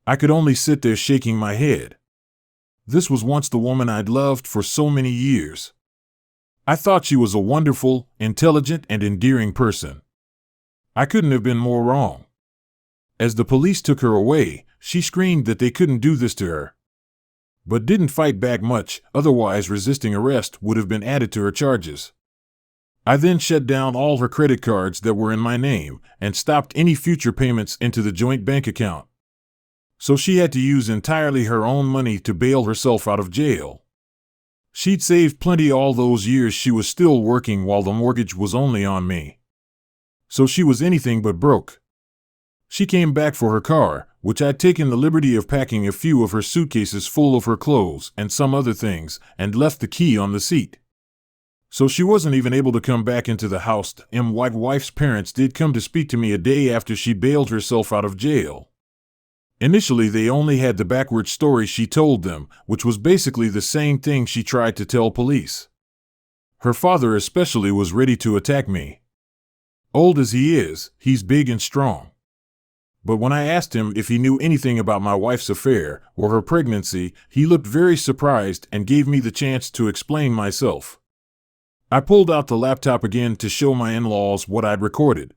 I could only sit there shaking my head. This was once the woman I'd loved for so many years. I thought she was a wonderful, intelligent, and endearing person. I couldn't have been more wrong. As the police took her away, she screamed that they couldn't do this to her, but didn't fight back much, otherwise resisting arrest would have been added to her charges. I then shut down all her credit cards that were in my name and stopped any future payments into the joint bank account. So she had to use entirely her own money to bail herself out of jail. She'd saved plenty all those years she was still working while the mortgage was only on me. So she was anything but broke. She came back for her car, which I'd taken the liberty of packing a few of her suitcases full of her clothes and some other things, and left the key on the seat. So she wasn't even able to come back into the house. My wife's parents did come to speak to me a day after she bailed herself out of jail. Initially, they only had the backward story she told them, which was basically the same thing she tried to tell police. Her father especially was ready to attack me. Old as he is, he's big and strong. But when I asked him if he knew anything about my wife's affair or her pregnancy, he looked very surprised and gave me the chance to explain myself. I pulled out the laptop again to show my in-laws what I'd recorded.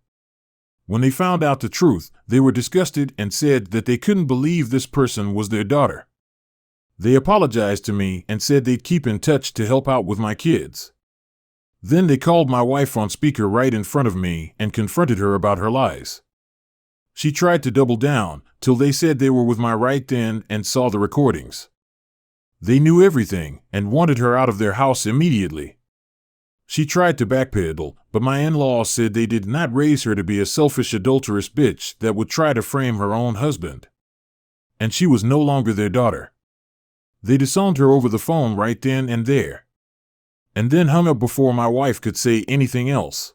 When they found out the truth, they were disgusted and said that they couldn't believe this person was their daughter. They apologized to me and said they'd keep in touch to help out with my kids. Then they called my wife on speaker right in front of me and confronted her about her lies. She tried to double down, till they said they were with my right then and saw the recordings. They knew everything and wanted her out of their house immediately. She tried to backpedal, but my in-laws said they did not raise her to be a selfish, adulterous bitch that would try to frame her own husband. And she was no longer their daughter. They disowned her over the phone right then and there. And then hung up before my wife could say anything else.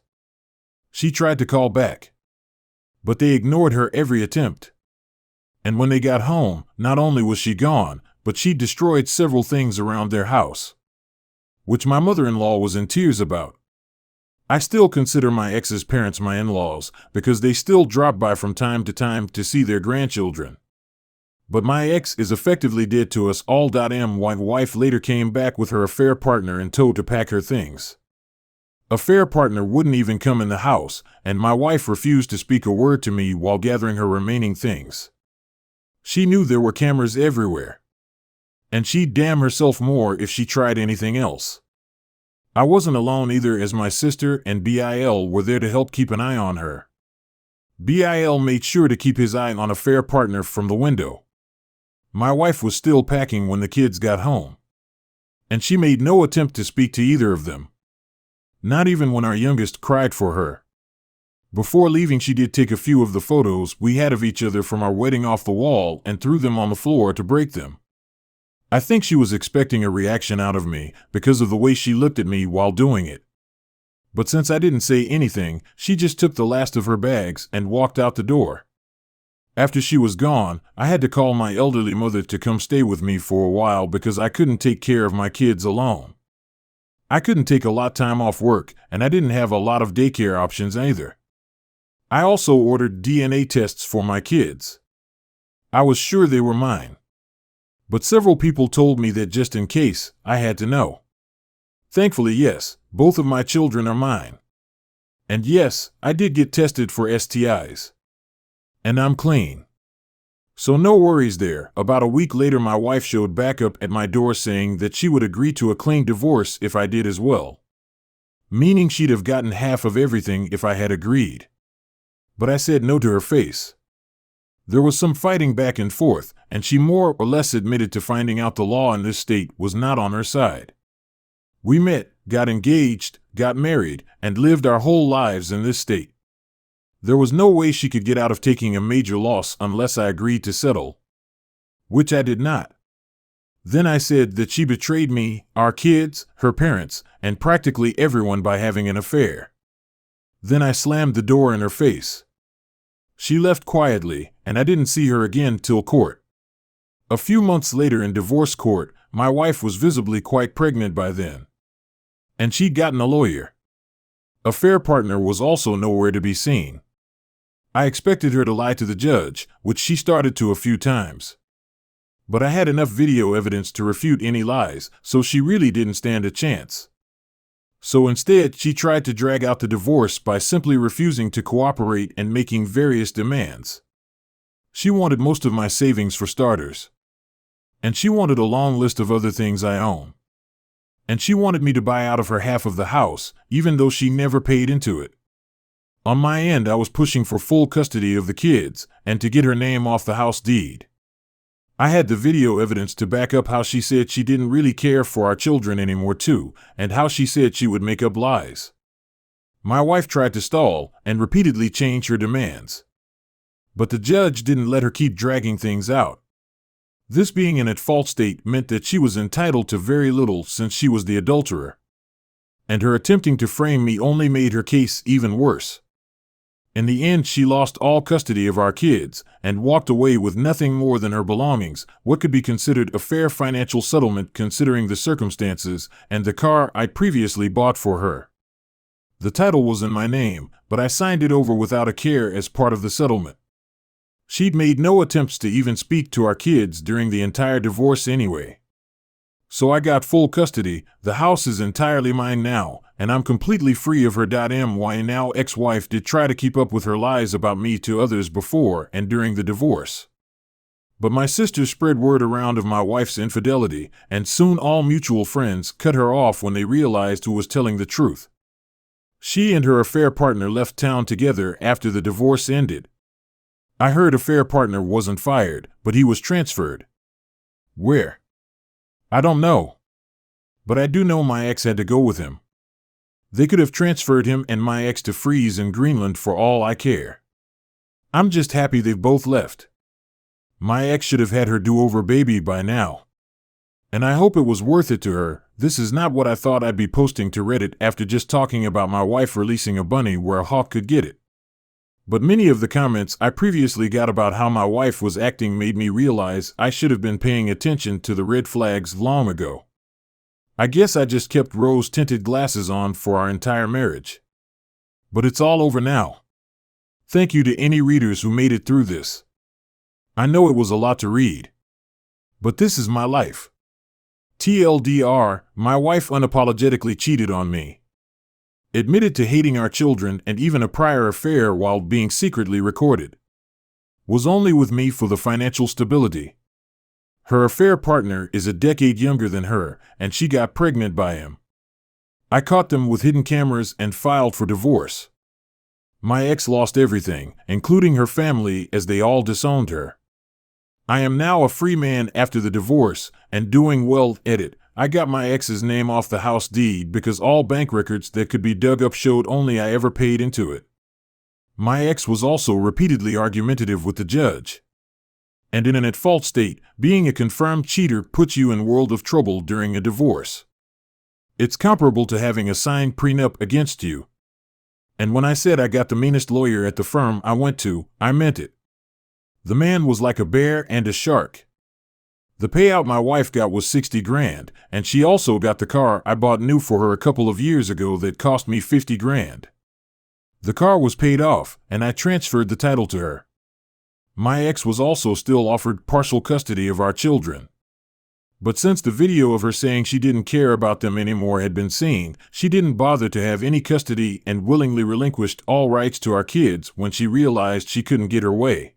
She tried to call back, but they ignored her every attempt. And when they got home, not only was she gone, but she destroyed several things around their house, which my mother-in-law was in tears about. I still consider my ex's parents my in-laws because they still drop by from time to see their grandchildren. But my ex is effectively dead to us all. My wife later came back with her affair partner in tow to pack her things. Affair partner wouldn't even come in the house, and my wife refused to speak a word to me while gathering her remaining things. She knew there were cameras everywhere, and she'd damn herself more if she tried anything else. I wasn't alone either, as my sister and Bill were there to help keep an eye on her. Bill made sure to keep his eye on affair partner from the window. My wife was still packing when the kids got home, and she made no attempt to speak to either of them. Not even when our youngest cried for her. Before leaving, she did take a few of the photos we had of each other from our wedding off the wall and threw them on the floor to break them. I think she was expecting a reaction out of me because of the way she looked at me while doing it. But since I didn't say anything, she just took the last of her bags and walked out the door. After she was gone, I had to call my elderly mother to come stay with me for a while because I couldn't take care of my kids alone. I couldn't take a lot of time off work, and I didn't have a lot of daycare options either. I also ordered DNA tests for my kids. I was sure they were mine, but several people told me that just in case, I had to know. Thankfully, yes, both of my children are mine. And yes, I did get tested for STIs. And I'm clean. So no worries there. About a week later, my wife showed back up at my door saying that she would agree to a clean divorce if I did as well. Meaning she'd have gotten half of everything if I had agreed. But I said no to her face. There was some fighting back and forth, and she more or less admitted to finding out the law in this state was not on her side. We met, got engaged, got married, and lived our whole lives in this state. There was no way she could get out of taking a major loss unless I agreed to settle, which I did not. Then I said that she betrayed me, our kids, her parents, and practically everyone by having an affair. Then I slammed the door in her face. She left quietly, and I didn't see her again till court. A few months later in divorce court, my wife was visibly quite pregnant by then, and she'd gotten a lawyer. Affair partner was also nowhere to be seen. I expected her to lie to the judge, which she started to a few times. But I had enough video evidence to refute any lies, so she really didn't stand a chance. So instead, she tried to drag out the divorce by simply refusing to cooperate and making various demands. She wanted most of my savings for starters. And she wanted a long list of other things I own. And she wanted me to buy out of her half of the house, even though she never paid into it. On my end, I was pushing for full custody of the kids and to get her name off the house deed. I had the video evidence to back up how she said she didn't really care for our children anymore too, and how she said she would make up lies. My wife tried to stall and repeatedly change her demands. But the judge didn't let her keep dragging things out. This being in at fault state meant that she was entitled to very little since she was the adulterer. And her attempting to frame me only made her case even worse. In the end, she lost all custody of our kids and walked away with nothing more than her belongings, what could be considered a fair financial settlement considering the circumstances, and the car I previously bought for her. The title was in my name, but I signed it over without a care as part of the settlement. She'd made no attempts to even speak to our kids during the entire divorce anyway. So I got full custody, the house is entirely mine now, and I'm completely free of her. My now ex-wife did try to keep up with her lies about me to others before and during the divorce. But my sisters spread word around of my wife's infidelity, and soon all mutual friends cut her off when they realized who was telling the truth. She and her affair partner left town together after the divorce ended. I heard affair partner wasn't fired, but he was transferred. Where? I don't know. But I do know my ex had to go with him. They could have transferred him and my ex to freeze in Greenland for all I care. I'm just happy they've both left. My ex should have had her do-over baby by now. And I hope it was worth it to her. This is not what I thought I'd be posting to Reddit after just talking about my wife releasing a bunny where a hawk could get it. But many of the comments I previously got about how my wife was acting made me realize I should have been paying attention to the red flags long ago. I guess I just kept rose-tinted glasses on for our entire marriage. But it's all over now. Thank you to any readers who made it through this. I know it was a lot to read. But this is my life. TLDR, my wife unapologetically cheated on me. Admitted to hating our children and even a prior affair while being secretly recorded. Was only with me for the financial stability. Her affair partner is a decade younger than her, and she got pregnant by him. I caught them with hidden cameras and filed for divorce. My ex lost everything, including her family, as they all disowned her. I am now a free man after the divorce, and doing well. I got my ex's name off the house deed because all bank records that could be dug up showed only I ever paid into it. My ex was also repeatedly argumentative with the judge. And in an at-fault state, being a confirmed cheater puts you in world of trouble during a divorce. It's comparable to having a signed prenup against you. And when I said I got the meanest lawyer at the firm I went to, I meant it. The man was like a bear and a shark. The payout my wife got was $60,000, and she also got the car I bought new for her a couple of years ago that cost me $50,000. The car was paid off, and I transferred the title to her. My ex was also still offered partial custody of our children. But since the video of her saying she didn't care about them anymore had been seen, she didn't bother to have any custody and willingly relinquished all rights to our kids when she realized she couldn't get her way.